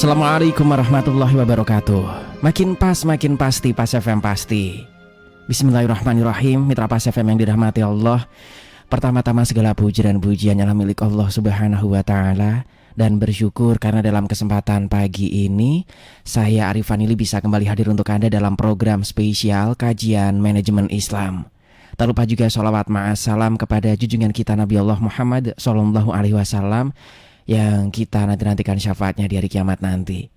Assalamualaikum warahmatullahi wabarakatuh. Makin pas, makin pasti, Pas FM pasti. Bismillahirrahmanirrahim. Mitra Pas FM yang dirahmati Allah, pertama-tama segala puji dan pujian adalah milik Allah Subhanahu wa Ta'ala. Dan bersyukur karena dalam kesempatan pagi ini saya Arifan Ili bisa kembali hadir untuk Anda dalam program spesial kajian manajemen Islam. Tak lupa juga sholawat ma'assalam kepada junjungan kita Nabi Allah Muhammad Sallallahu Alaihi Wasallam yang kita nantikan syafaatnya di hari kiamat nanti.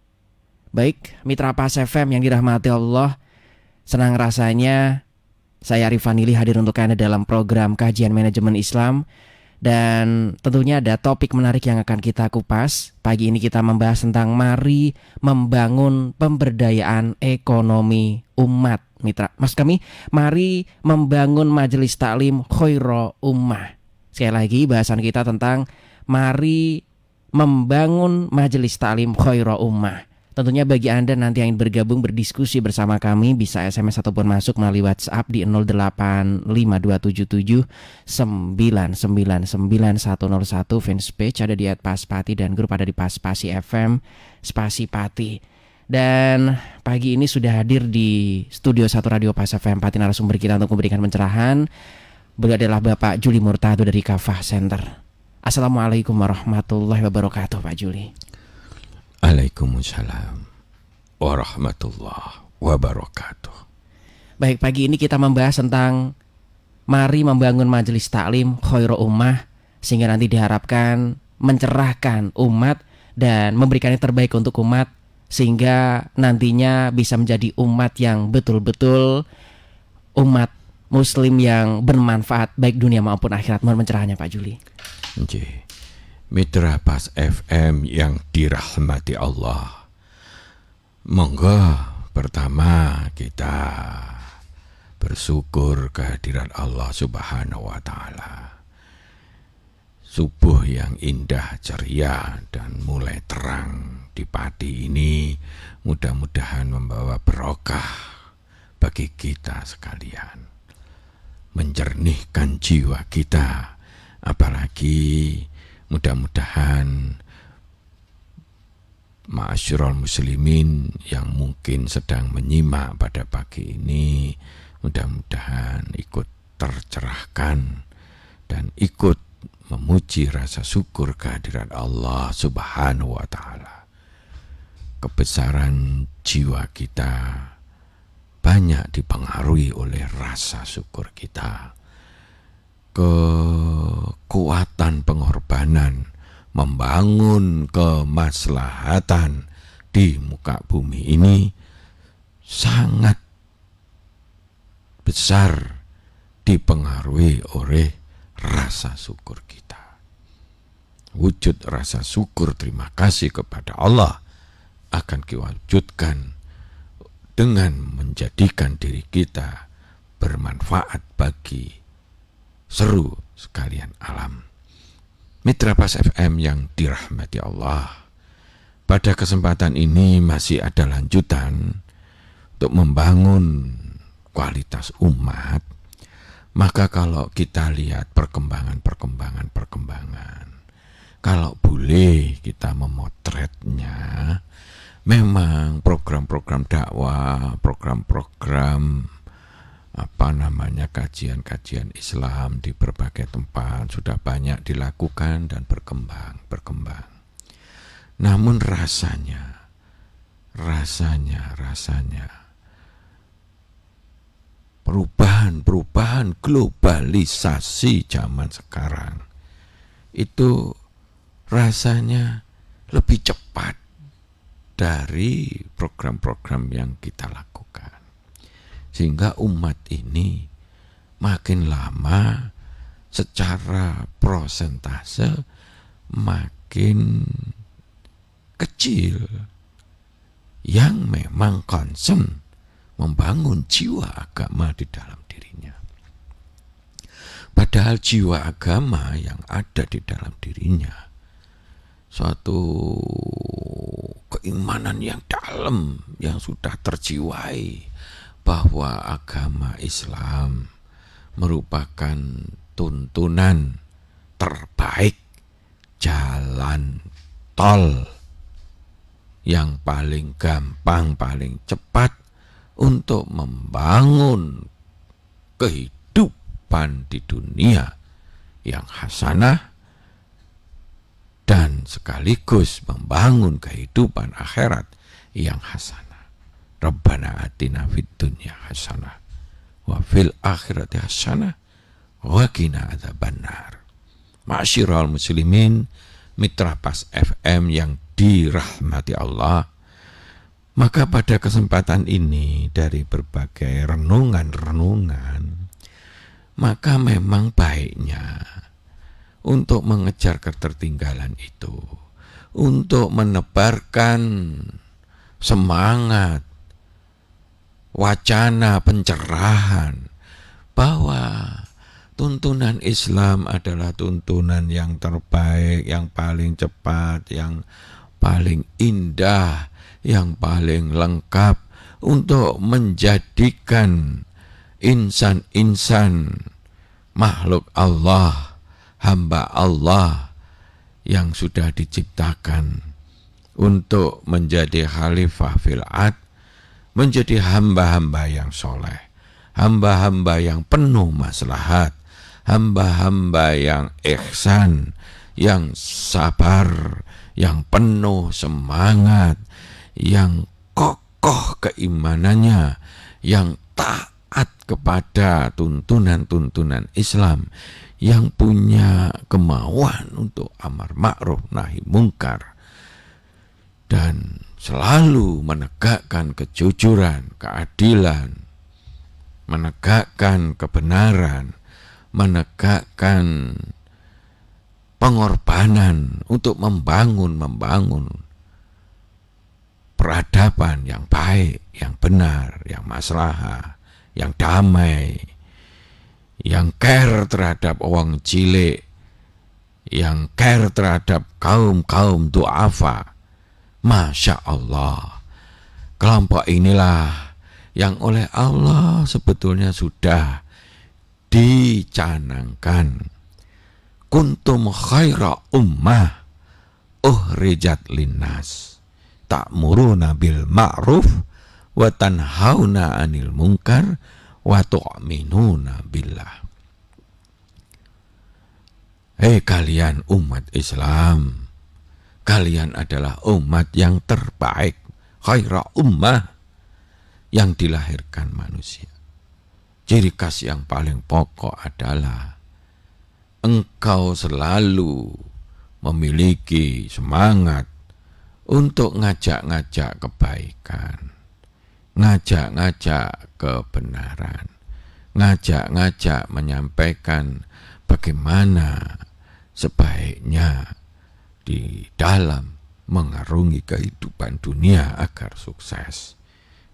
Baik, mitra Pas FM yang dirahmati Allah, senang rasanya saya Arifan Ili hadir untuk Anda dalam program kajian manajemen Islam. Dan tentunya ada topik menarik yang akan kita kupas. Pagi ini kita membahas tentang mari membangun pemberdayaan ekonomi umat. Mitra, maksud kami, mari membangun majelis taklim khoiro ummah. Sekali lagi bahasan kita tentang mari membangun majelis taklim khoiro ummah. Tentunya bagi Anda nanti yang ingin bergabung berdiskusi bersama kami bisa SMS ataupun masuk melalui WhatsApp di 085277999101, fanpage ada di @paspati dan grup ada di Paspasi FM Spasi Pati. Dan pagi ini sudah hadir di studio 1 Radio Pas FM Pati narasumber kita untuk memberikan pencerahan. Beliau adalah Bapak Juli Murtado dari Kafah Center. Assalamualaikum warahmatullahi wabarakatuh, Pak Juli. Waalaikumsalam warahmatullahi wabarakatuh. Baik, pagi ini kita membahas tentang mari membangun majelis taklim khoiro ummah, sehingga nanti diharapkan mencerahkan umat dan memberikan yang terbaik untuk umat, sehingga nantinya bisa menjadi umat yang betul-betul umat muslim yang bermanfaat baik dunia maupun akhirat. Mohon pencerahannya, Pak Juli. Mitra Pas FM yang dirahmati Allah, monggo pertama kita bersyukur kehadiran Allah Subhanahu wa Ta'ala. Subuh yang indah, ceria dan mulai terang di Pati ini mudah-mudahan membawa berkah bagi kita sekalian, menjernihkan jiwa kita, apalagi mudah-mudahan ma'asyiral muslimin yang mungkin sedang menyimak pada pagi ini, mudah-mudahan ikut tercerahkan dan ikut memuji rasa syukur kehadiran Allah Subhanahu wa Ta'ala. Kebesaran jiwa kita banyak dipengaruhi oleh rasa syukur kita. Kekuatan pengorbanan membangun kemaslahatan di muka bumi ini sangat besar dipengaruhi oleh rasa syukur kita. Wujud rasa syukur terima kasih kepada Allah akan diwujudkan dengan menjadikan diri kita bermanfaat bagi seru sekalian alam. Mitra Pas FM yang dirahmati Allah, pada kesempatan ini masih ada lanjutan untuk membangun kualitas umat. Maka kalau kita lihat perkembangan, kalau boleh kita memotretnya, memang program-program dakwah, program-program kajian-kajian Islam di berbagai tempat sudah banyak dilakukan dan berkembang. Namun rasanya perubahan globalisasi zaman sekarang itu rasanya lebih cepat dari program-program yang kita lakukan. Sehingga umat ini makin lama secara prosentase makin kecil yang memang concern membangun jiwa agama di dalam dirinya. Padahal jiwa agama yang ada di dalam dirinya suatu keimanan yang dalam yang sudah terjiwai bahwa agama Islam merupakan tuntunan terbaik jalan tol yang paling gampang, paling cepat untuk membangun kehidupan di dunia yang hasanah dan sekaligus membangun kehidupan akhirat yang hasanah. Rabbana atina fid dunya hasanah wa fil akhirati hasanah wa qina adzabannar. Ma'asyiral muslimin, mitra Pas FM yang dirahmati Allah, maka pada kesempatan ini dari berbagai renungan-renungan, maka memang baiknya untuk mengejar ketertinggalan itu, untuk menebarkan semangat, wacana pencerahan bahwa tuntunan Islam adalah tuntunan yang terbaik, yang paling cepat, yang paling indah, yang paling lengkap untuk menjadikan insan-insan makhluk Allah, hamba Allah yang sudah diciptakan untuk menjadi khalifah fil ard, menjadi hamba-hamba yang soleh, hamba-hamba yang penuh maslahat, hamba-hamba yang ihsan, yang sabar, yang penuh semangat, yang kokoh keimanannya, yang taat kepada tuntunan-tuntunan Islam, yang punya kemauan untuk amar ma'ruf nahi mungkar, dan selalu menegakkan kejujuran, keadilan, menegakkan kebenaran, menegakkan pengorbanan untuk membangun peradaban yang baik, yang benar, yang maslahah, yang damai, yang care terhadap orang cilik, yang care terhadap kaum du'afa. Masya Allah, kelompok inilah yang oleh Allah sebetulnya sudah dicanangkan. Kuntum khaira ummah uhrijat linnas ta'muruna bil ma'ruf wa tanhauna 'anil munkar wa tu'minuna billah. Hei kalian umat Islam, kalian adalah umat yang terbaik, khaira ummah, yang dilahirkan manusia. Ciri khas yang paling pokok adalah engkau selalu memiliki semangat untuk ngajak-ngajak kebaikan, ngajak-ngajak kebenaran, ngajak-ngajak menyampaikan bagaimana sebaiknya di dalam mengarungi kehidupan dunia agar sukses.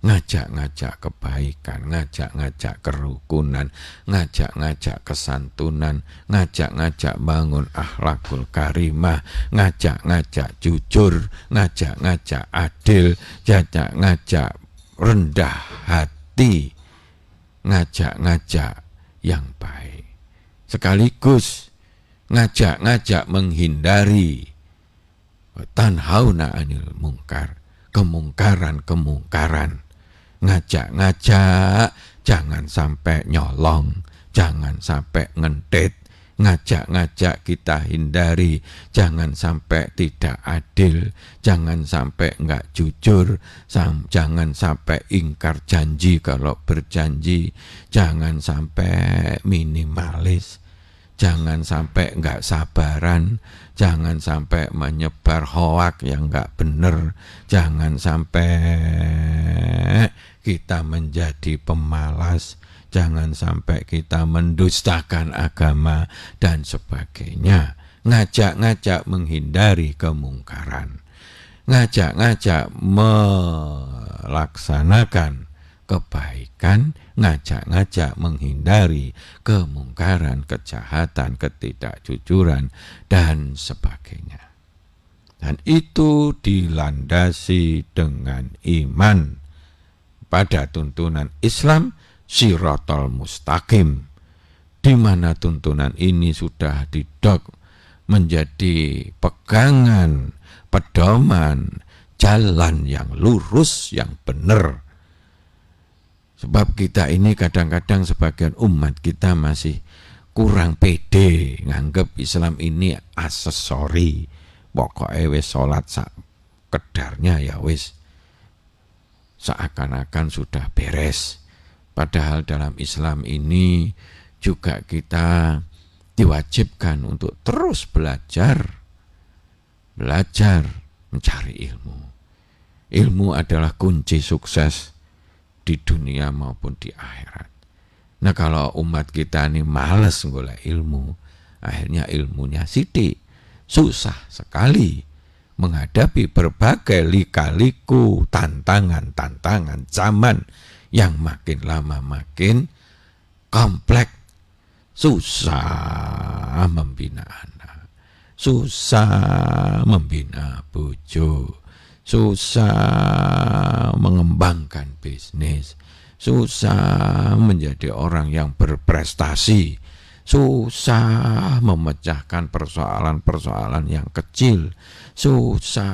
Ngajak-ngajak kebaikan, ngajak-ngajak kerukunan, ngajak-ngajak kesantunan, ngajak-ngajak bangun akhlakul karimah, ngajak-ngajak jujur, ngajak-ngajak adil, ngajak-ngajak rendah hati, ngajak-ngajak yang baik. Sekaligus ngajak-ngajak menghindari tanhauna 'anil munkar, kemungkaran-kemungkaran. Ngajak-ngajak jangan sampai nyolong, jangan sampai ngentit, ngajak-ngajak kita hindari, jangan sampai tidak adil, jangan sampai enggak jujur, jangan sampai ingkar janji kalau berjanji, jangan sampai minimalis, jangan sampai enggak sabaran, jangan sampai menyebar hoak yang enggak benar, jangan sampai kita menjadi pemalas, jangan sampai kita mendustakan agama dan sebagainya. Ngajak-ngajak menghindari kemungkaran, ngajak-ngajak melaksanakan kebaikan, ngajak-ngajak menghindari kemungkaran, kejahatan, ketidakjujuran, dan sebagainya. Dan itu dilandasi dengan iman pada tuntunan Islam Shiratal Mustaqim, di mana tuntunan ini sudah didok menjadi pegangan, pedoman, jalan yang lurus, yang benar. Sebab kita ini kadang-kadang sebagian umat kita masih kurang pede nganggep Islam ini aksesori. Pokoknya wis sholat sak kedarnya ya wis, seakan-akan sudah beres. Padahal dalam Islam ini juga kita diwajibkan untuk terus belajar mencari ilmu. Ilmu adalah kunci sukses di dunia maupun di akhirat. Nah, kalau umat kita ini males golek ilmu, akhirnya ilmunya sithik, susah sekali menghadapi berbagai lika-liku, tantangan zaman yang makin lama makin kompleks. Susah membina anak, susah membina bojo, susah mengembangkan bisnis, susah menjadi orang yang berprestasi, susah memecahkan persoalan-persoalan yang kecil, susah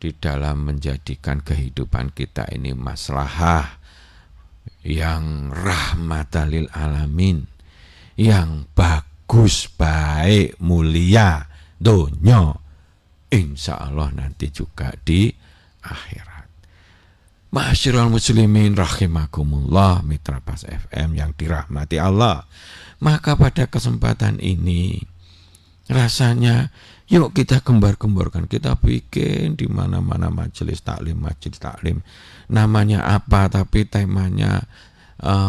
di dalam menjadikan kehidupan kita ini maslahah yang rahmatan lil alamin, yang bagus, baik, mulia donya, insya Allah nanti juga di akhirat. Ma'asyiral muslimin rahimakumullah, Mitra Pas FM yang dirahmati Allah. Maka pada kesempatan ini rasanya yuk kita gembar-gemborkan, kita bikin di mana-mana majelis taklim. Namanya apa, tapi temanya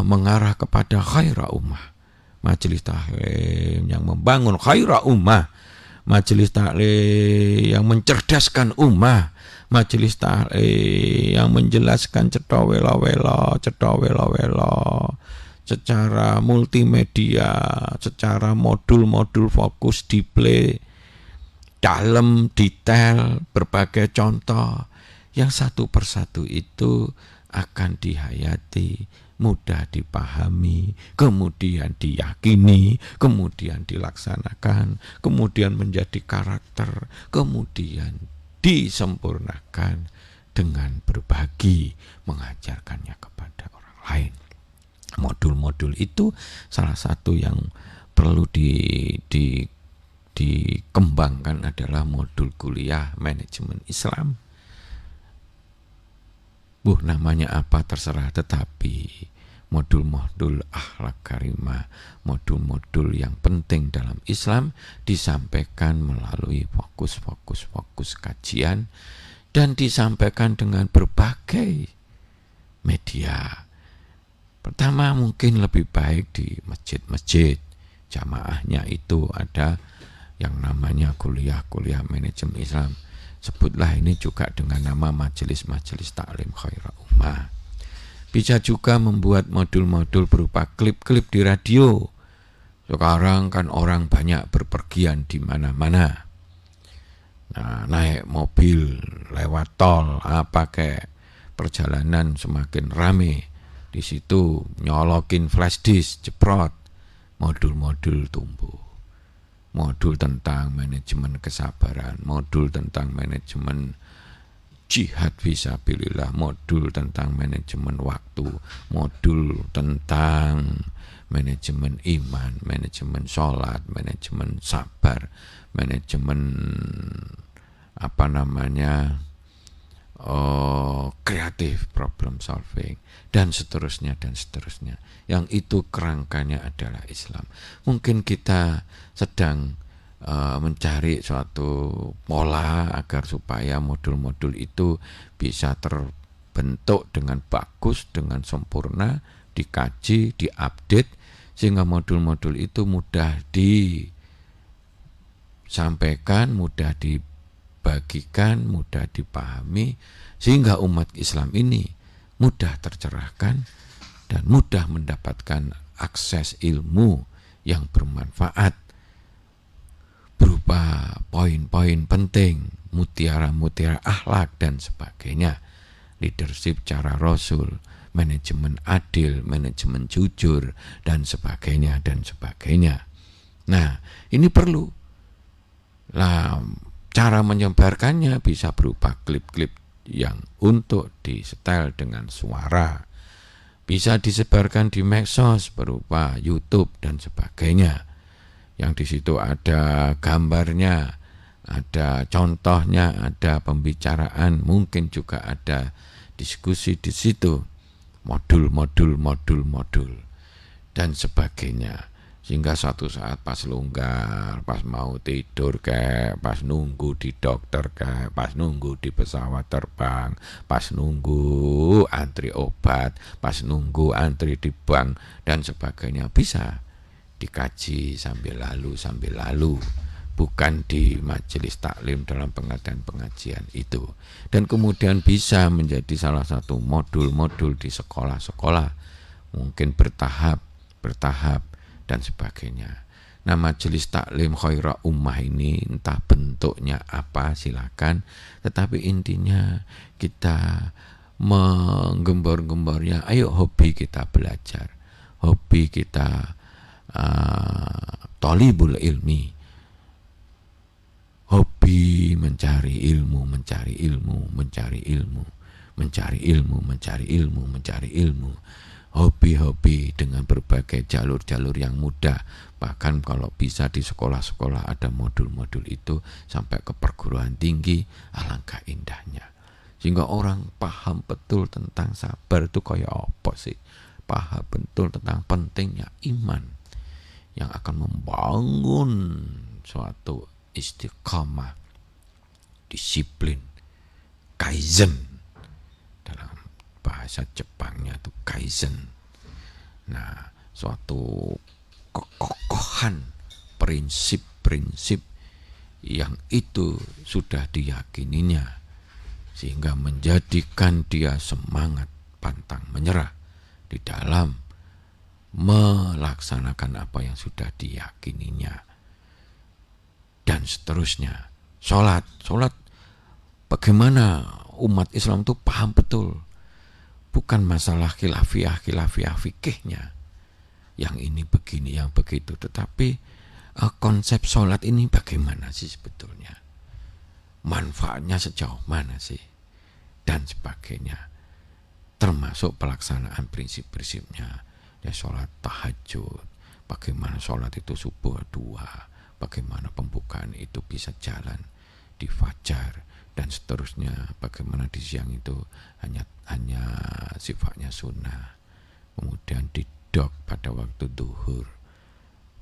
mengarah kepada khaira ummah. Majelis taklim yang membangun khaira ummah, majelis taklim yang mencerdaskan ummah, majelis taklim yang menjelaskan cetha wela-wela secara multimedia, secara modul-modul fokus display, dalam detail, berbagai contoh yang satu persatu itu akan dihayati, mudah dipahami, kemudian diyakini, kemudian dilaksanakan, kemudian menjadi karakter, kemudian disempurnakan dengan berbagi, mengajarkannya kepada orang lain. Modul-modul itu salah satu yang perlu dikembangkan adalah modul kuliah manajemen Islam. Namanya apa terserah, tetapi modul-modul akhlak karimah, modul-modul yang penting dalam Islam disampaikan melalui fokus kajian dan disampaikan dengan berbagai media. Pertama mungkin lebih baik di masjid-masjid, jamaahnya itu ada yang namanya kuliah manajemen Islam. Sebutlah ini juga dengan nama majelis-majelis taklim khaira ummah. Bisa juga membuat modul-modul berupa klip-klip di radio. Sekarang kan orang banyak berpergian di mana-mana. Nah, naik mobil, lewat tol, pakai perjalanan semakin rame. Di situ nyolokin flash disk, jeprot, modul-modul tumbuh. Modul tentang manajemen kesabaran, modul tentang manajemen jihad fisabilillah, modul tentang manajemen waktu, modul tentang manajemen iman, manajemen sholat, manajemen sabar, manajemen kreatif problem solving, dan seterusnya. Yang itu kerangkanya adalah Islam. Mungkin kita sedang mencari suatu pola agar supaya modul-modul itu bisa terbentuk dengan bagus, dengan sempurna, dikaji, diupdate, sehingga modul-modul itu mudah disampaikan, mudah dibagikan, mudah dipahami, sehingga umat Islam ini mudah tercerahkan dan mudah mendapatkan akses ilmu yang bermanfaat berupa poin-poin penting, mutiara-mutiara akhlak dan sebagainya, leadership cara Rasul, manajemen adil, manajemen jujur, dan sebagainya. Nah, ini perlu. Cara menyebarkannya bisa berupa klip-klip yang untuk disetel dengan suara. Bisa disebarkan di medsos berupa YouTube dan sebagainya. Yang di situ ada gambarnya, ada contohnya, ada pembicaraan, mungkin juga ada diskusi di situ, modul dan sebagainya. Sehingga suatu saat pas longgar, pas mau tidur kayak, pas nunggu di dokter kayak, pas nunggu di pesawat terbang, pas nunggu antri obat, pas nunggu antri di bank dan sebagainya, bisa dikaji sambil lalu, bukan di majelis taklim dalam pengajian itu. Dan kemudian bisa menjadi salah satu modul-modul di sekolah-sekolah, mungkin bertahap dan sebagainya. Nah, majelis taklim Khairul Ummah ini entah bentuknya apa silakan, tetapi intinya kita menggembor-gembornya, ayo hobi kita belajar, hobi kita thalibul ilmi, hobi mencari ilmu, hobi dengan berbagai jalur-jalur yang mudah. Bahkan kalau bisa di sekolah-sekolah ada modul-modul itu sampai ke perguruan tinggi, alangkah indahnya. Sehingga orang paham betul tentang sabar itu kayak apa sih, paham betul tentang pentingnya iman yang akan membangun suatu istiqamah, disiplin, kaizen, dalam bahasa Jepangnya itu kaizen. Nah, suatu kekokohan prinsip-prinsip yang itu sudah diyakininya, sehingga menjadikan dia semangat pantang menyerah di dalam melaksanakan apa yang sudah diyakininya. Dan seterusnya, sholat bagaimana umat Islam itu paham betul, bukan masalah khilafiyah fikihnya, yang ini begini, yang begitu, tetapi konsep sholat ini bagaimana sih sebetulnya, manfaatnya sejauh mana sih, dan sebagainya, termasuk pelaksanaan prinsip-prinsipnya. Ya, sholat tahajud, bagaimana sholat itu subuh 2, bagaimana pembukaan itu bisa jalan di fajar, dan seterusnya, bagaimana di siang itu hanya sifatnya sunnah, kemudian didok pada waktu duhur,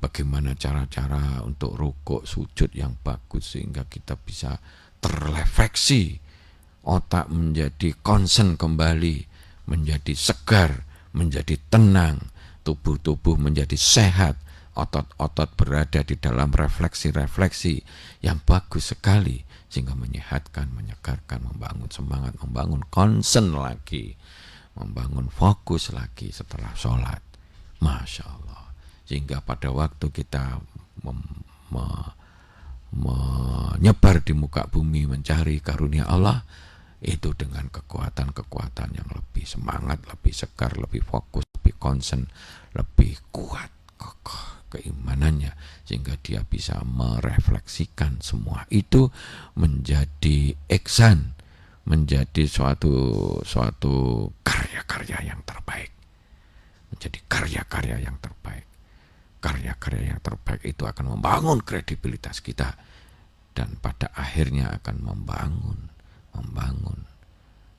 bagaimana cara-cara untuk rukuk sujud yang bagus sehingga kita bisa terrefleksi, otak menjadi konsen kembali, menjadi segar, menjadi tenang, tubuh menjadi sehat, otot-otot berada di dalam refleksi-refleksi yang bagus sekali, sehingga menyehatkan, menyegarkan, membangun semangat, membangun konsen lagi, membangun fokus lagi setelah sholat. Masya Allah. Sehingga pada waktu kita menyebar di muka bumi mencari karunia Allah, itu dengan kekuatan-kekuatan yang lebih semangat, lebih segar, lebih fokus, lebih konsen, lebih kuat kokoh keimanannya, sehingga dia bisa merefleksikan semua itu menjadi ihsan, menjadi suatu karya-karya yang terbaik, menjadi karya-karya yang terbaik. Karya-karya yang terbaik itu akan membangun kredibilitas kita, dan pada akhirnya akan membangun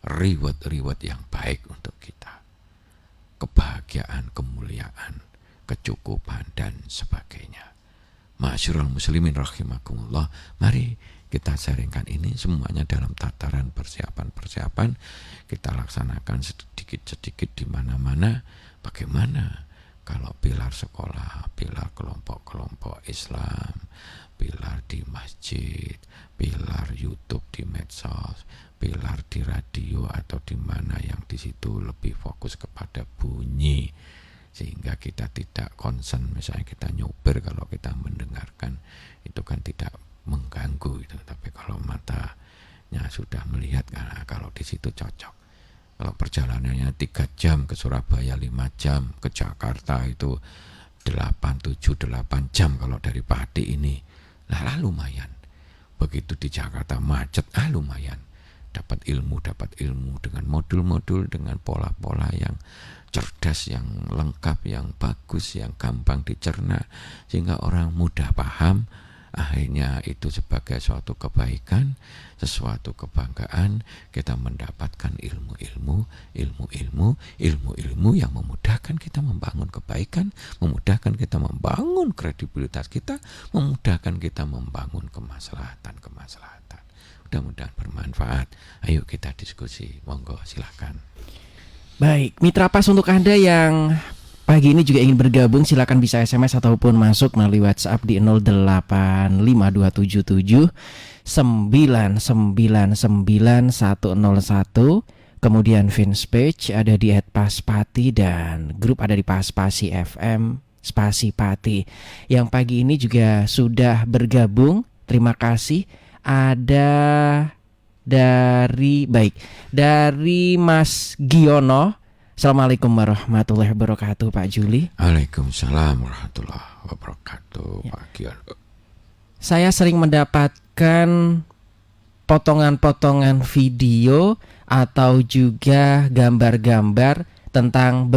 reward yang baik untuk kita, kebahagiaan, kemuliaan, kecukupan, dan sebagainya. Ma'asyiral muslimin rahimakumullah, mari kita sharingkan ini semuanya dalam tataran persiapan kita laksanakan sedikit-sedikit di mana-mana. Bagaimana kalau pilar sekolah, pilar kelompok-kelompok Islam, pilar di masjid, pilar YouTube di medsos, pilar di radio atau di mana yang di situ lebih fokus kepada bunyi, sehingga kita tidak konsen. Misalnya kita nyopir, kalau kita mendengarkan itu kan tidak mengganggu itu, tapi kalau matanya sudah melihat, karena kalau di situ cocok. Kalau perjalanannya 3 jam ke Surabaya, 5 jam ke Jakarta, itu 8 jam kalau dari Pati ini, lah lumayan. Begitu di Jakarta macet, lumayan. Dapat ilmu dengan modul-modul, dengan pola-pola yang cerdas, yang lengkap, yang bagus, yang gampang dicerna, sehingga orang mudah paham. Akhirnya itu sebagai suatu kebaikan, sesuatu kebanggaan, kita mendapatkan ilmu-ilmu yang memudahkan kita membangun kebaikan, memudahkan kita membangun kredibilitas kita, memudahkan kita membangun kemaslahatan. Mudah-mudahan bermanfaat. Ayo kita diskusi. Monggo silakan. Baik, Mitra Pas, untuk Anda yang pagi ini juga ingin bergabung, silakan bisa SMS ataupun masuk melalui WhatsApp di 085277 999 101. Kemudian fanpage ada di @paspati dan grup ada di Paspasi FM Spasi Pati. Yang pagi ini juga sudah bergabung, terima kasih. Ada dari Mas Giono. Assalamualaikum warahmatullahi wabarakatuh, Pak Juli. Waalaikumsalam warahmatullahi wabarakatuh, Pak Giono. Saya sering mendapatkan potongan-potongan video atau juga gambar-gambar tentang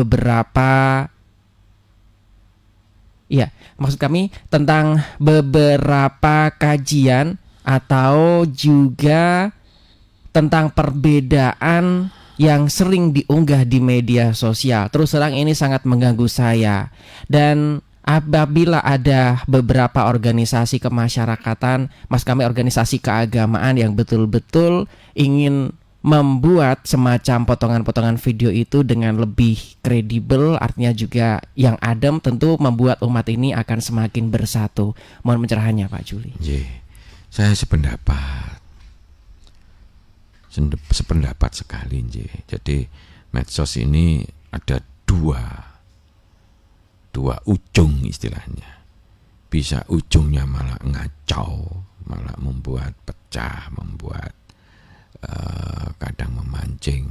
tentang beberapa kajian atau juga tentang perbedaan yang sering diunggah di media sosial. Terus terang ini sangat mengganggu saya. Dan apabila ada beberapa organisasi kemasyarakatan, organisasi keagamaan yang betul-betul ingin membuat semacam potongan-potongan video itu dengan lebih kredibel, artinya juga yang adem, tentu membuat umat ini akan semakin bersatu. Mohon pencerahannya, Pak Juli. Saya sependapat sekali. Jadi medsos ini ada dua ujung istilahnya. Bisa ujungnya malah ngacau, malah membuat pecah, membuat kadang memancing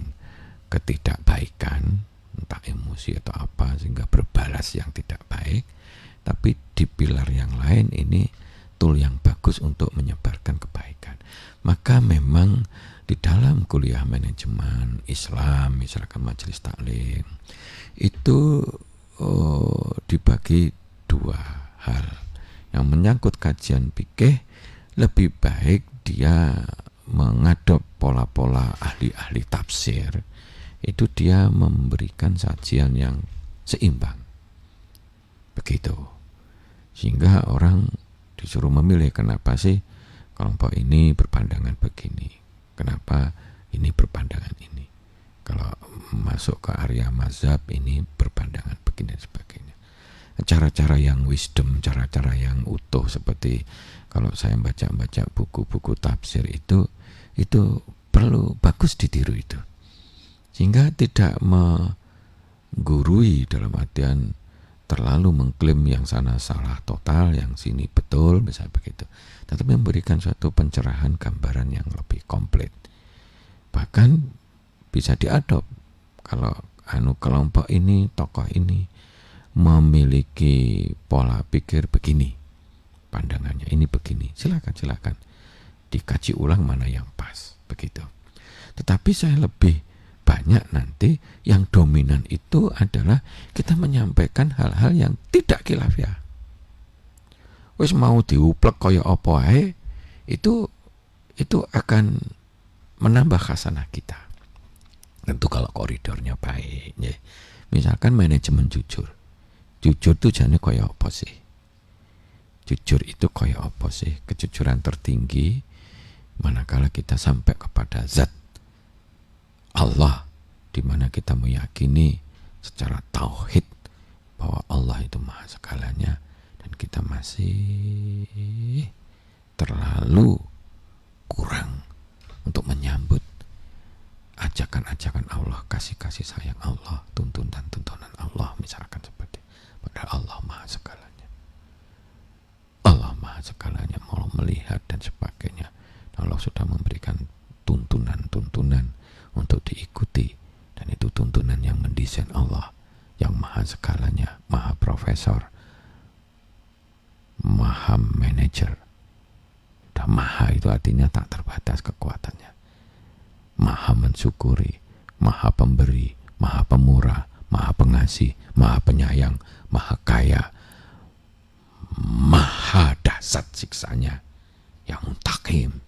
ketidakbaikan, entah emosi atau apa, sehingga berbalas yang tidak baik. Tapi di pilar yang lain ini tool yang bagus untuk menyebarkan kebaikan. Maka memang di dalam kuliah manajemen Islam, misalkan majelis taklim, itu dibagi dua hal. Yang menyangkut kajian fikih, lebih baik dia mengadop pola-pola ahli-ahli tafsir. Itu dia memberikan sajian yang seimbang. Begitu. Sehingga orang disuruh memilih, kenapa sih kelompok ini berpandangan begini, kenapa ini berpandangan ini, kalau masuk ke area mazhab ini berpandangan begini dan sebagainya. Cara-cara yang wisdom, cara-cara yang utuh, seperti kalau saya baca buku-buku tafsir itu perlu bagus ditiru itu, sehingga tidak menggurui dalam artian terlalu mengklaim yang sana salah total, yang sini betul, misalnya begitu. Tetapi memberikan suatu pencerahan, gambaran yang lebih komplit. Bahkan bisa diadop kalau kelompok ini, tokoh ini memiliki pola pikir begini, pandangannya ini begini, silakan dikaji ulang mana yang pas, begitu. Tetapi saya lebih banyak nanti yang dominan itu adalah kita menyampaikan hal-hal yang tidak khilafiyah. Wis mau diuplek kaya apa ae, itu akan menambah khasanah kita. Tentu kalau koridornya baik, ya. Misalkan manajemen jujur tuh jane kaya apa sih? Jujur itu kaya apa sih? Kejujuran tertinggi manakala kita sampai kepada zat Allah, di mana kita meyakini secara tauhid bahwa Allah itu maha segalanya, dan kita masih terlalu kurang untuk menyambut ajakan-ajakan Allah, kasih sayang Allah, tuntunan Allah, misalkan seperti, padahal Allah maha segalanya. Allah maha segalanya, mau melihat dan sebagainya. Allah sudah memberikan tuntunan untuk diikuti, dan itu tuntunan yang mendesain Allah yang maha segalanya, maha profesor, maha manajer, Sudah maha itu artinya tak terbatas kekuatannya. Maha mensyukuri, maha pemberi, maha pemurah, maha pengasih, maha penyayang, maha kaya, maha dahsyat siksanya yang muntakim,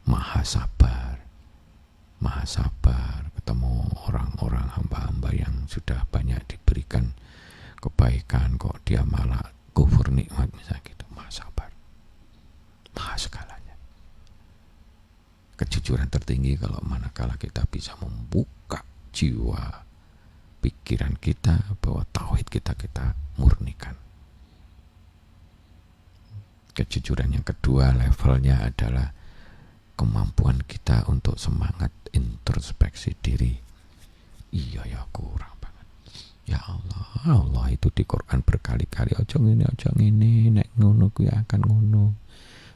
maha sabar ketemu orang-orang hamba-hamba yang sudah banyak diberikan kebaikan kok dia malah kufur nikmat misalnya gitu. Maha sabar, maha segalanya. Kejujuran tertinggi kalau manakala kita bisa membuka jiwa pikiran kita bahwa tauhid kita murnikan. Kejujuran yang kedua levelnya adalah kemampuan kita untuk semangat introspeksi diri. Iya ya, kurang banget. Ya Allah itu di Quran berkali-kali ojo ngene nek ngono kuwi akan ngono.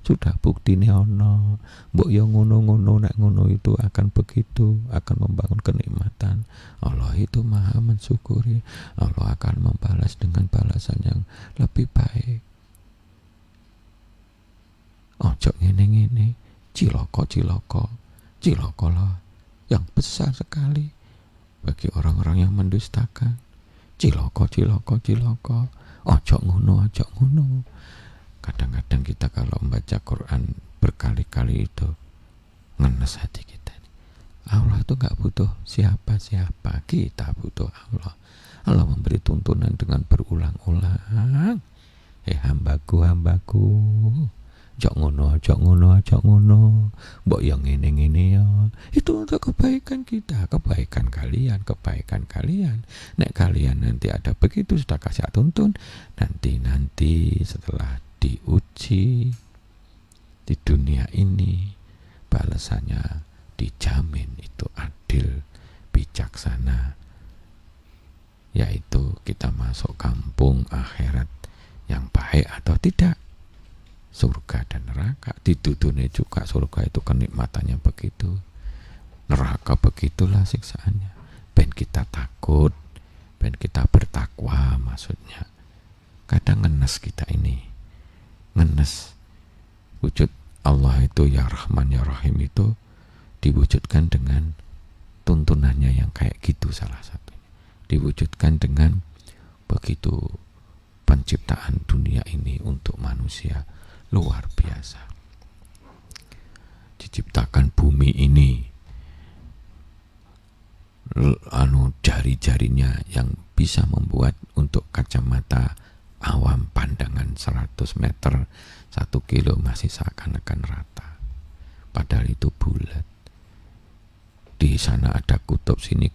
Sudah buktine ana. Mbok yo ngono-ngono nek ngono itu akan begitu, akan membangun kenikmatan. Allah itu maha mensyukuri. Allah akan membalas dengan balasan yang lebih baik. Ojo ngene-ngene, ciloko lah yang besar sekali bagi orang-orang yang mendustakan. Ciloko. Ojo ngono. Kadang-kadang kita kalau membaca Quran berkali-kali itu ngenes hati kita. Allah itu gak butuh siapa-siapa, kita butuh Allah. Allah memberi tuntunan dengan berulang-ulang. Hambaku, Jok ngono. Mbok yang ngene ya. Itu untuk kebaikan kita, kebaikan kalian. Nek kalian nanti ada begitu sudah kasih tuntun, nanti setelah diuji di dunia ini balasannya dijamin itu adil, bijaksana, yaitu kita masuk kampung akhirat yang baik atau tidak. Surga dan neraka ditutune juga. Surga itu kenikmatannya begitu, neraka begitulah siksaannya. Ben kita takut, ben kita bertakwa maksudnya. Kadang ngenes kita ini, ngenes wujud Allah itu ya Rahman ya Rahim itu diwujudkan dengan tuntunannya yang kayak gitu. Salah satunya diwujudkan dengan begitu penciptaan dunia ini untuk manusia. Luar biasa. Diciptakan bumi ini, jari-jarinya yang bisa membuat untuk kacamata awam pandangan 100 meter 1 kilo masih seakan-akan rata, padahal itu bulat. Di sana ada kutub sini,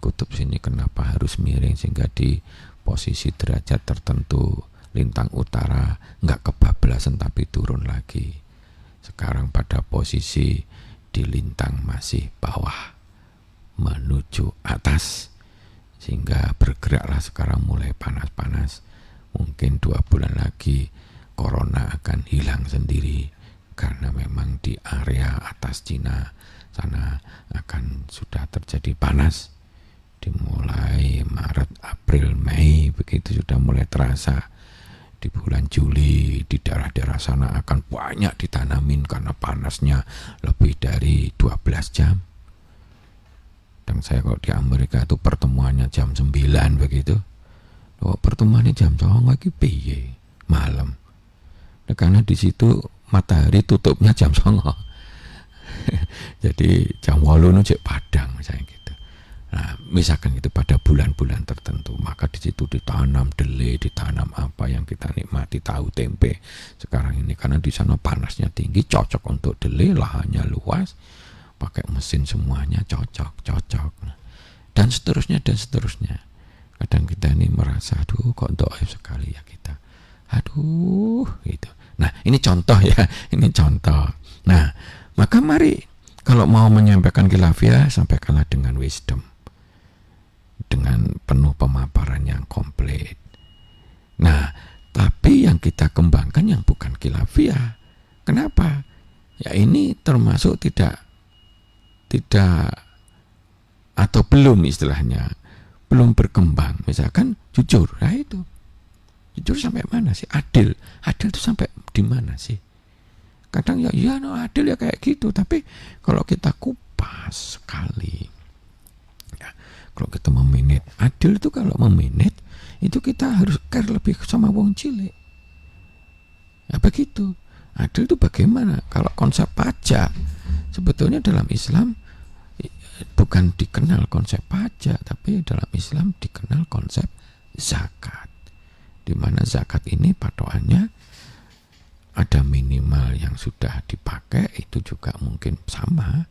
kenapa harus miring sehingga di posisi derajat tertentu lintang utara nggak kebablasan tapi turun lagi. Sekarang pada posisi di lintang masih bawah menuju atas, sehingga bergeraklah sekarang mulai panas-panas. Mungkin 2 bulan lagi corona akan hilang sendiri, karena memang di area atas Cina sana akan sudah terjadi panas. Dimulai Maret, April, Mei begitu sudah mulai terasa. Di bulan Juli di daerah-daerah sana akan banyak ditanamin karena panasnya lebih dari 12 jam. Dan saya kalau di Amerika itu pertemuannya jam 9 begitu. Pertemuannya jam 9 lagi piye malam. Nah, karena di situ matahari tutupnya jam 9. Jadi jam 8 cek padang misalnya gitu. Nah, misalkan itu pada bulan-bulan tertentu, maka di situ ditanam dele, ditanam apa yang kita nikmati, tahu tempe. Sekarang ini karena di sana panasnya tinggi, cocok untuk dele, lahannya luas, pakai mesin semuanya cocok. Dan seterusnya. Kadang kita ini merasa, aduh kok doif sekali ya kita. Aduh, gitu. Nah, ini contoh ya, ini contoh. Nah, maka mari kalau mau menyampaikan khilafiyah, sampaikanlah dengan wisdom, dengan penuh pemaparan yang komplit. Nah, tapi yang kita kembangkan yang bukan khilafiyah. Kenapa? Ya ini termasuk tidak atau belum istilahnya, belum berkembang. Misalkan jujur, nah itu. Jujur sampai mana sih? Adil itu sampai di mana sih? kadang ya iya no, adil ya kayak gitu. Tapi kalau kita kupas sekali, ya, kalau kita memanage adil itu, kalau memanage itu kita harus care lebih sama wong cilik. Ya begitu. Adil itu bagaimana? Kalau konsep pajak sebetulnya dalam Islam bukan dikenal konsep pajak, tapi dalam Islam dikenal konsep zakat. Di mana zakat ini patokannya ada minimal yang sudah dipakai, itu juga mungkin sama,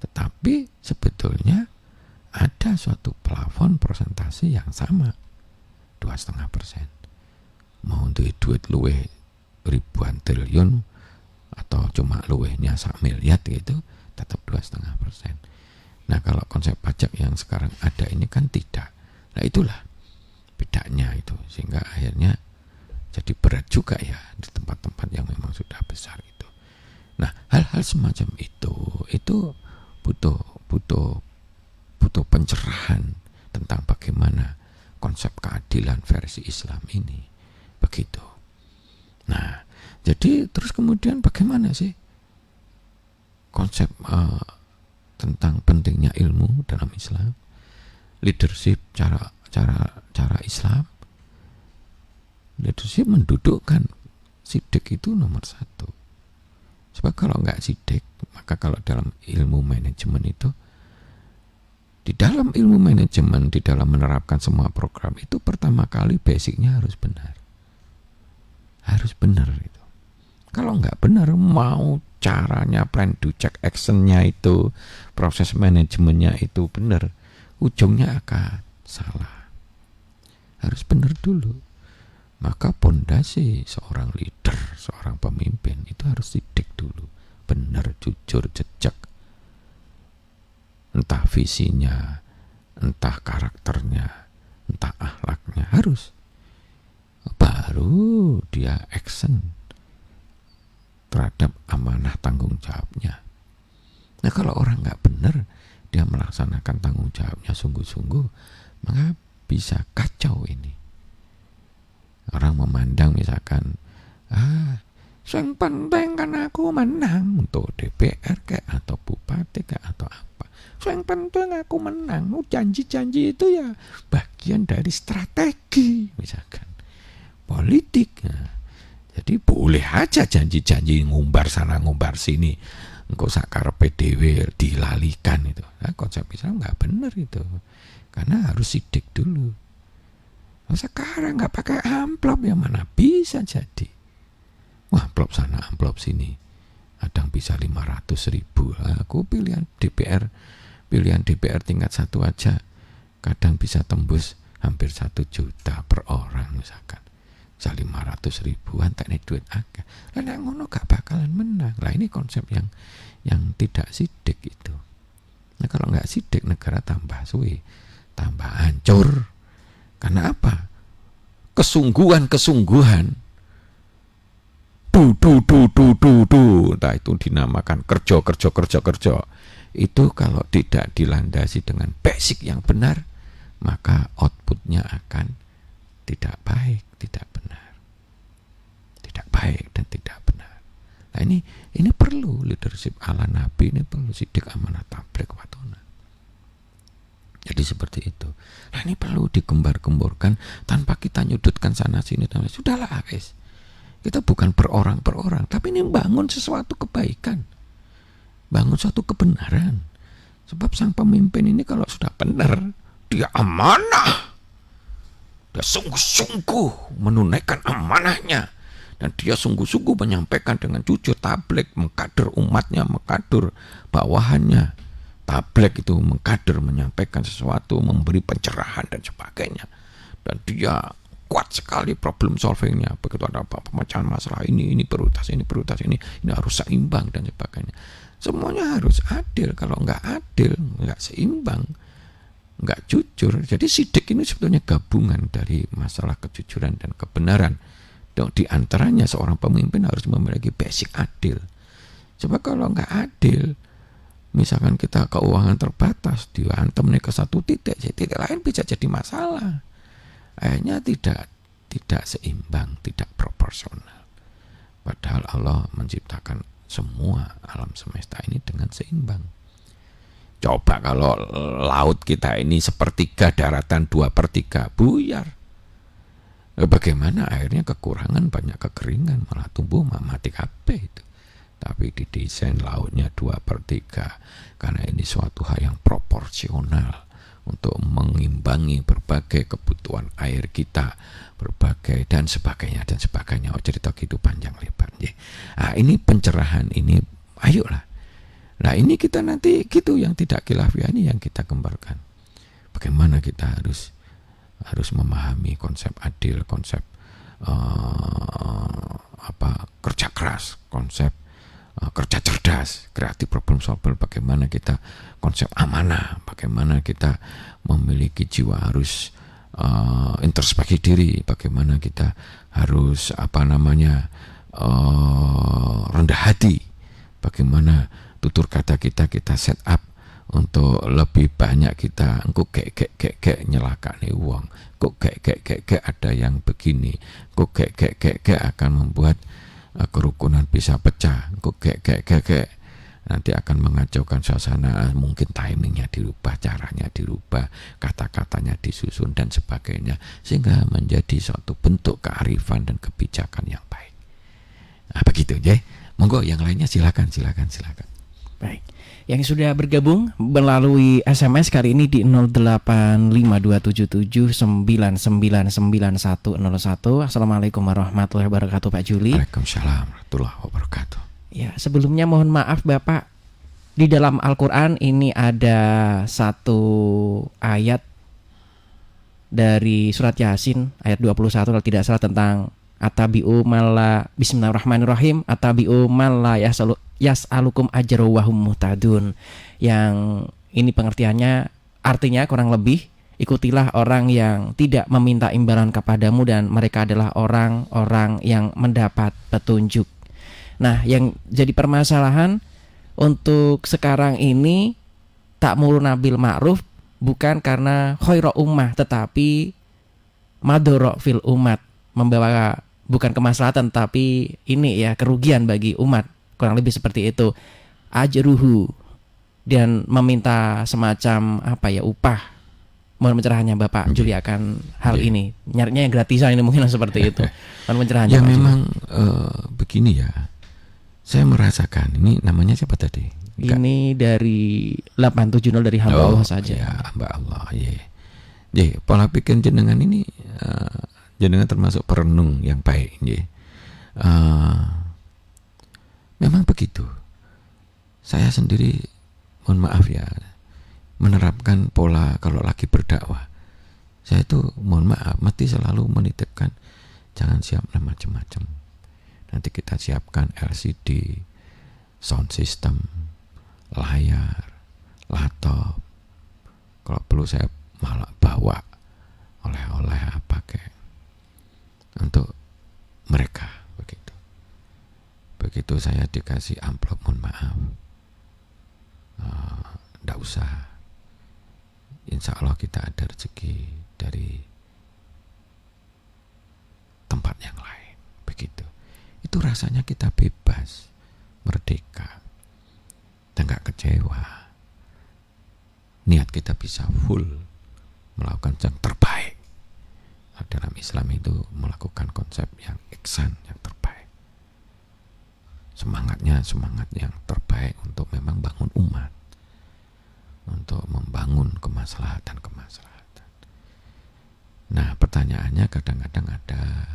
tetapi sebetulnya ada suatu plafon persentase yang sama, 2,5%. Mau duit luweh ribuan triliun atau cuma luwehnya 1 miliar gitu, tetap 2,5%. Nah kalau konsep pajak yang sekarang ada ini kan tidak. Nah itulah bedanya itu, sehingga akhirnya jadi berat juga ya di tempat-tempat yang memang sudah besar itu. Nah hal-hal semacam itu butuh pencerahan tentang bagaimana konsep keadilan versi Islam ini, begitu. Nah jadi terus kemudian bagaimana sih konsep tentang pentingnya ilmu dalam Islam, leadership, cara Islam. Leadership mendudukkan sidik itu nomor 1. Sebab kalau nggak sidik, maka kalau dalam ilmu manajemen itu, di dalam ilmu manajemen, di dalam menerapkan semua program itu, pertama kali basicnya harus benar. Harus benar itu. Kalau nggak benar, mau caranya, plan, do, check, actionnya itu, proses manajemennya itu benar, ujungnya akan salah. Harus benar dulu. Maka pondasi seorang leader, seorang pemimpin itu harus sidik dulu, benar, jujur, jejak. Entah visinya, entah karakternya, entah akhlaknya, harus. Baru dia action terhadap amanah tanggung jawabnya. Nah kalau orang nggak benar, dia melaksanakan tanggung jawabnya sungguh-sungguh, maka bisa kacau ini. Orang memandang misalkan, yang penting kan aku menang untuk DPR kayak atau bupati kayak atau apa. Yang penting aku menang. Janji-janji itu ya bagian dari strategi misalkan politik. Jadi boleh aja janji-janji ngumbar sana ngumbar sini, engkau sakarepe dhewe dilalikan itu. Nah, konsep Islam nggak benar itu, karena harus sidik dulu. Nah, sekarang nggak pakai amplop ya mana bisa jadi. Wah amplop sana amplop sini, kadang bisa 500.000. Aku pilihan DPR tingkat 1 aja, kadang bisa tembus hampir 1 juta per orang misalkan. 500.000 teknik duit agak. Lah nek ngono gak bakalan menang. Lah ini konsep yang tidak sidik itu. Nah kalau nggak sidik, negara tambah suwi, tambah hancur. Karena apa? Kesungguhan entah itu dinamakan kerja. Itu kalau tidak dilandasi dengan basic yang benar, maka outputnya akan tidak baik, tidak benar. Tidak baik dan tidak benar. Nah ini perlu leadership ala Nabi, ini perlu sidik amanah tabligh watona. Jadi seperti itu. Nah ini perlu digembar-gemborkan tanpa kita nyudutkan sana sini. Sudahlah wes. Kita bukan per orang, tapi ini bangun sesuatu kebaikan, bangun suatu kebenaran. Sebab sang pemimpin ini kalau sudah benar, dia amanah, dia sungguh-sungguh menunaikan amanahnya, dan dia sungguh-sungguh menyampaikan dengan jujur tabligh, mengkader umatnya, mengkader bawahannya. Tabligh itu mengkader, menyampaikan sesuatu, memberi pencerahan dan sebagainya. Dan dia kuat sekali problem solvingnya. Begitu ada apa pemecahan masalah ini prioritas ini harus seimbang dan sebagainya. Semuanya harus adil. Kalau nggak adil, nggak seimbang, nggak jujur. Jadi sidik ini sebetulnya gabungan dari masalah kejujuran dan kebenaran. Di antaranya seorang pemimpin harus memiliki basic adil. Coba kalau nggak adil, misalkan kita keuangan terbatas, diantem nih ke satu titik lain bisa jadi masalah. Akhirnya tidak seimbang, tidak proporsional. Padahal Allah menciptakan semua alam semesta ini dengan seimbang. Coba kalau laut kita ini sepertiga daratan 2/3 buyar. Bagaimana airnya kekurangan, banyak kekeringan, malah tumbuh mati kabeh itu. Tapi didesain lautnya 2/3 karena ini suatu hal yang proporsional untuk mengimbangi berbagai kebutuhan air kita, berbagai dan sebagainya. Oh, cerita gitu panjang lebar. Nah, ini pencerahan ini, ayolah. Nah, ini kita nanti gitu yang tidak khilafiyah ini yang kita kembarkan. Bagaimana kita harus memahami konsep adil, konsep kerja keras, konsep kerja cerdas, kreatif problem solver, bagaimana kita konsep amanah, bagaimana kita memiliki jiwa harus introspeksi diri, bagaimana kita harus rendah hati, bagaimana tutur kata kita set up untuk lebih banyak kita engko gek nyelakane wong, kok gek ada yang begini, kok gek akan membuat kerukunan bisa pecah, kok gek nanti akan mengacaukan suasana, mungkin timingnya dirubah, caranya dirubah, kata-katanya disusun dan sebagainya, sehingga menjadi suatu bentuk kearifan dan kebijakan yang baik. Nah, begitu ya. Monggo yang lainnya silakan. Baik. Yang sudah bergabung melalui SMS kali ini di 085277999101. Assalamualaikum warahmatullahi wabarakatuh, Pak Juli. Waalaikumsalam warahmatullahi wabarakatuh. Ya, sebelumnya mohon maaf Bapak, di dalam Al-Qur'an ini ada satu ayat dari surat Yasin ayat 21 kalau tidak salah tentang atabi'u malla, bismillahirrahmanirrahim, atabi'u malla yas'alukum ajra wa hum muhtadun. Yang ini pengertiannya artinya kurang lebih, ikutilah orang yang tidak meminta imbalan kepadamu dan mereka adalah orang-orang yang mendapat petunjuk. Nah, yang jadi permasalahan untuk sekarang ini, ta'muruna bil ma'ruf bukan karena khairu ummah, tetapi madhara fil umat, membawa bukan kemaslahatan tapi ini ya kerugian bagi umat, kurang lebih seperti itu. Ajruhu, dan meminta semacam upah. Mohon pencerahannya Bapak Juli akan hal ini. Nyarinya yang gratisan ini mungkin seperti itu. Mohon pencerahannya. Ya memang begini ya. Saya merasakan ini namanya siapa tadi? Ini dari 870 dari hamba Allah saja. Ya, hamba Allah. Ya, pola pikir jenengan ini jenengan termasuk perenung yang baik. Memang begitu. Saya sendiri, mohon maaf ya, menerapkan pola kalau lagi berdakwah. Saya itu mohon maaf, mesti selalu menitipkan jangan siap macam-macam. Nanti kita siapkan LCD, sound system, layar, laptop. Kalau perlu saya malah bawa oleh-oleh pakai untuk mereka begitu. Begitu saya dikasih amplop, mohon maaf, nggak usah. Insya Allah kita ada rezeki dari tempat yang lain begitu. Itu rasanya kita bebas, merdeka, dan gak kecewa. Niat kita bisa full melakukan yang terbaik. Dalam Islam itu melakukan konsep yang ihsan, yang terbaik. Semangatnya semangat yang terbaik untuk memang bangun umat, untuk membangun kemaslahatan. Nah, pertanyaannya kadang-kadang ada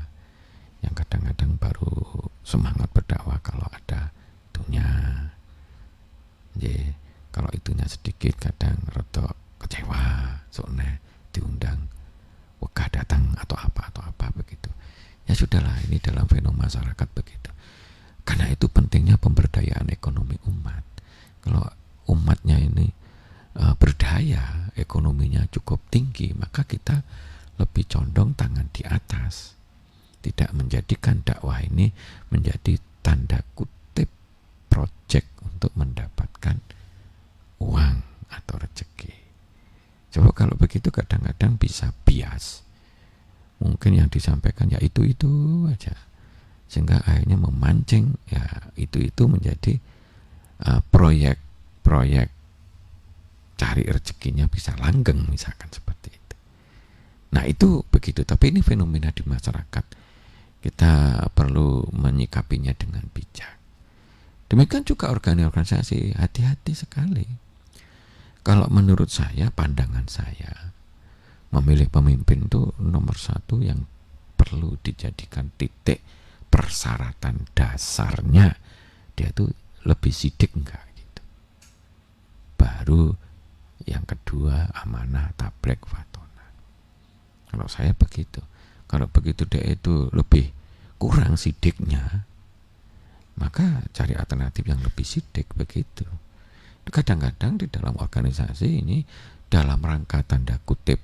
yang kadang-kadang baru semangat berdakwah kalau ada itunya. Kalau itunya sedikit kadang rada kecewa, soalnya diundang wegah datang atau apa begitu. Ya sudahlah, ini dalam fenomena masyarakat begitu. Karena itu pentingnya pemberdayaan ekonomi umat. Kalau umatnya ini berdaya, ekonominya cukup tinggi, maka kita lebih condong tangan di atas. Tidak menjadikan dakwah ini menjadi tanda kutip projek untuk mendapatkan uang atau rezeki. Coba kalau begitu kadang-kadang bisa bias. Mungkin yang disampaikan ya itu aja. sehingga akhirnya memancing ya itu menjadi proyek cari rezekinya bisa langgeng misalkan seperti itu. Nah itu begitu, tapi ini fenomena di masyarakat, kita perlu menyikapinya dengan bijak. Demikian juga organisasi, hati-hati sekali. Kalau menurut saya, pandangan saya, memilih pemimpin itu nomor satu yang perlu dijadikan titik persyaratan dasarnya, dia tuh lebih sidik enggak gitu. Baru yang kedua amanah tablek fatona. Kalau saya begitu. Kalau begitu dia itu lebih kurang sidiknya, maka cari alternatif yang lebih sidik begitu. Kadang-kadang di dalam organisasi ini dalam rangka tanda kutip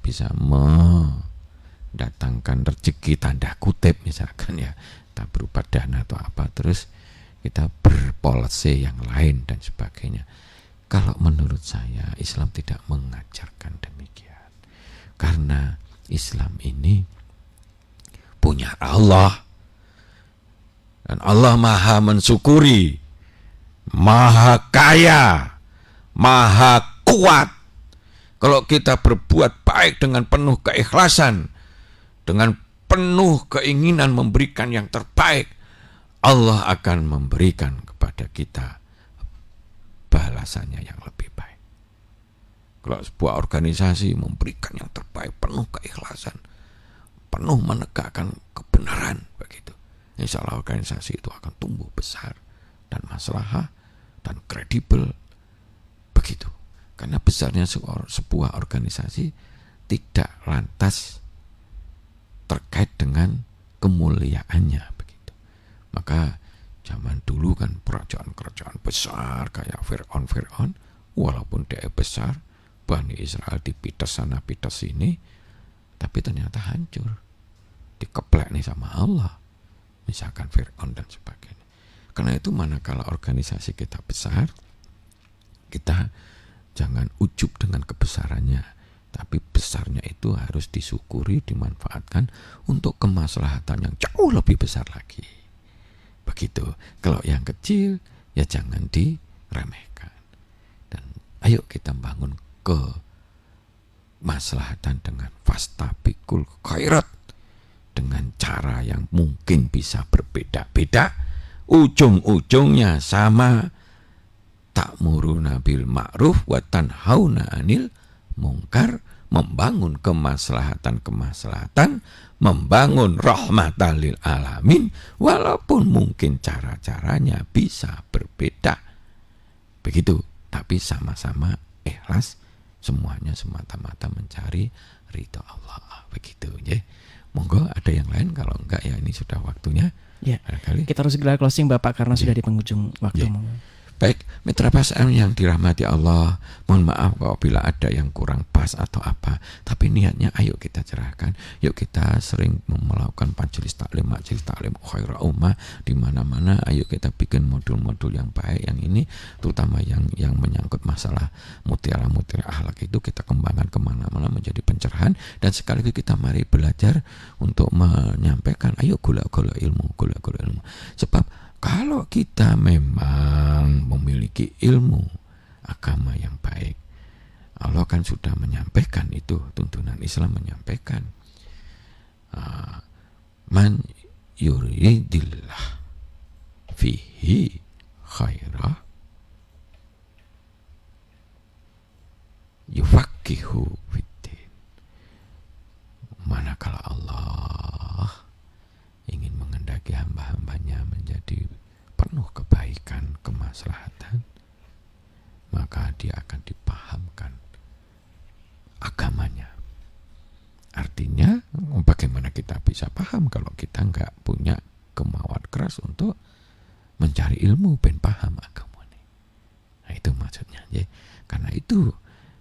bisa mendatangkan rezeki tanda kutip misalkan ya, tak berupa dana atau apa, terus kita berpolicy yang lain dan sebagainya. Kalau menurut saya Islam tidak mengajarkan demikian, karena Islam ini punya Allah, dan Allah maha mensyukuri, maha kaya, maha kuat. Kalau kita berbuat baik dengan penuh keikhlasan, dengan penuh keinginan memberikan yang terbaik, Allah akan memberikan kepada kita balasannya yang lebih baik. Kalau sebuah organisasi memberikan yang terbaik, penuh keikhlasan, penuh menegakkan kebenaran begitu, insya Allah organisasi itu akan tumbuh besar dan maslahah dan kredibel begitu. Karena besarnya sebuah organisasi tidak lantas terkait dengan kemuliaannya begitu. Maka zaman dulu kan kerajaan besar kayak Fir'aun, walaupun dia besar, Bani Israel dipites sana pites sini, tapi ternyata hancur, dikeplek nih sama Allah, misalkan Fir'aun dan sebagainya. Karena itu manakala organisasi kita besar, kita jangan ujub dengan kebesarannya, tapi besarnya itu harus disyukuri, dimanfaatkan untuk kemaslahatan yang jauh lebih besar lagi. Begitu. Kalau yang kecil ya jangan diremehkan. Dan ayo kita bangun kemaslahatan dengan fastabiqul khairat, dengan cara yang mungkin bisa berbeda-beda, ujung-ujungnya sama, ta'muruna bil ma'ruf wa tanhauna 'anil munkar, membangun kemaslahatan, membangun rahmatan lil alamin, walaupun mungkin cara-caranya bisa berbeda. Begitu, tapi sama-sama ikhlas, semuanya semata-mata mencari ridha Allah. Begitu ya. Monggo ada yang lain, kalau enggak ya ini sudah waktunya. Ya. Barangkali Kita harus segera closing Bapak karena sudah di penghujung waktu. Baik, mitra PSM yang dirahmati Allah, mohon maaf apabila ada yang kurang pas atau apa, tapi niatnya ayo kita cerahkan. Yuk kita sering melakukan majelis taklim khairul ummah di mana-mana. Ayo kita bikin modul-modul yang baik, yang ini terutama yang menyangkut masalah mutiara-mutiara akhlak itu kita kembangkan kemana-mana menjadi pencerahan, dan sekaligus kita mari belajar untuk menyampaikan ayo gula-gula ilmu. Sebab kalau kita memang memiliki ilmu agama yang baik, Allah kan sudah menyampaikan itu, tuntunan Islam menyampaikan, man yuridillah fihi khairah yufaqihu fiddin. Manakala Allah ingin menghendaki hamba-hambanya menjadi penuh kebaikan, kemaslahatan, maka dia akan dipahamkan agamanya. Artinya bagaimana kita bisa paham kalau kita nggak punya kemauan keras untuk mencari ilmu ben paham agamanya. Nah itu maksudnya ya. Karena itu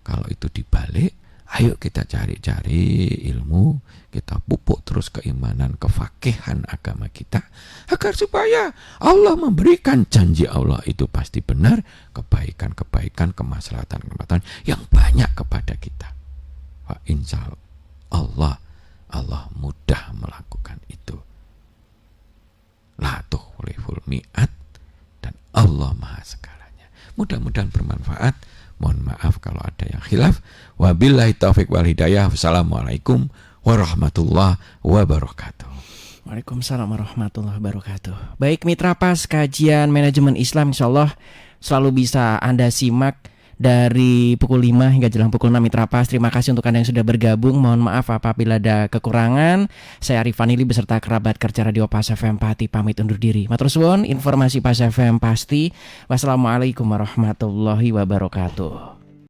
kalau itu dibalik, ayo kita cari-cari ilmu, kita pupuk terus keimanan, kefakihan agama kita, agar supaya Allah memberikan janji Allah itu pasti benar, kebaikan-kebaikan, kemaslahatan yang banyak kepada kita. Wa insya Allah Allah mudah melakukan itu. La tukhliful mi'ad, dan Allah maha segalanya. Mudah-mudahan bermanfaat. Mohon maaf kalau ada yang khilaf. Wabillahi taufik wal hidayah. Wassalamualaikum warahmatullahi wabarakatuh. Waalaikumsalam warahmatullahi wabarakatuh. Baik mitra pas kajian manajemen Islam, insyaallah selalu bisa Anda simak dari pukul 5 hingga jelang pukul 6 mitra pas. Terima kasih untuk Anda yang sudah bergabung. Mohon maaf apabila ada kekurangan. Saya Arif Vanili beserta kerabat kerja Radio Pas FM Pati pamit undur diri. Matur suwun, informasi Pas FM pasti. Wassalamualaikum warahmatullahi wabarakatuh.